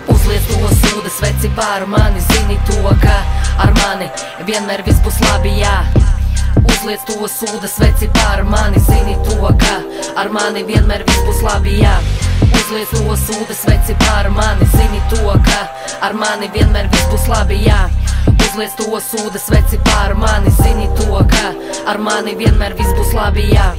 Uzliec to sūda sveci pār mani, zini to, ka ar mani vienmēr viss būs labi, jā. Uzliec to sūda sveci pār mani, zini to, ka ar mani vienmēr viss būs labi, jā. Uzliec to sūda sveci pār mani, zini to, ka ar mani vienmēr viss būs labi, jā. Uzliec to sūda sveci pār mani, zini to, ka ar mani vienmēr viss būs labi, jā.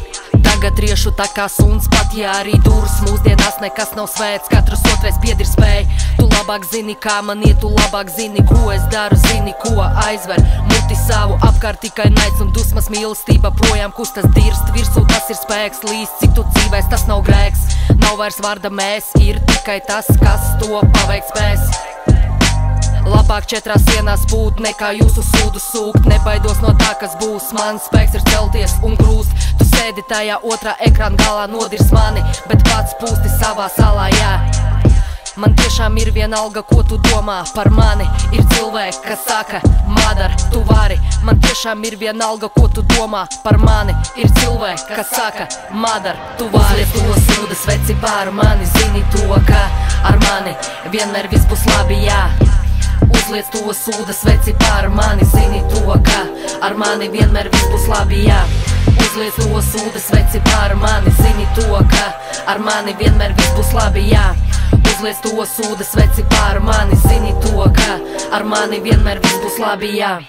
Tagad riešu tā kā suns, pat ja arī dūrs mūsdienās nekas nav svēts, katrs otrais pieder spēj. Tu labāk zini, kā man iet, tu labāk zini, ko es daru, zini, ko aizver muti savu apkārt tikai naids un dusmas, mīlestība projām kustas dirst, virsū tas ir spēks, līdz citu dzīvēs tas nav grēks. Nav vairs vārda mēs, ir tikai tas, kas to paveikt spēs. Labāk četrās sienās būt, nekā jūsu sūdu sūkt. Nebaidos no tā, kas būs, mans spēks ir celties un grūst. Tu sēdi tajā otrā ekrāna galā, nodirs mani, bet pats pūsti savā salā, jā. Man tiešām ir vienalga, ko tu domā par mani. Ir cilvēki, kas saka, Madar, tu vari. Man tiešām ir vienalga, ko tu domā par mani. Ir cilvēki, kas saka, Madar, tu vari. Uzliec to sūda sveci pār mani, zini to, ka ar mani vienmēr viss būs labi, jā. Uzliec to sūda sveci pār mani, zini to, ka ar mani vienmēr viss būs labi, jā. Uzliec to sūda sveci pār mani, zini to, ka ar mani vienmēr viss būs labi, jā. Uzliec to sūda sveci pār mani, zini to, ka ar mani vienmēr viss būs labi, jā.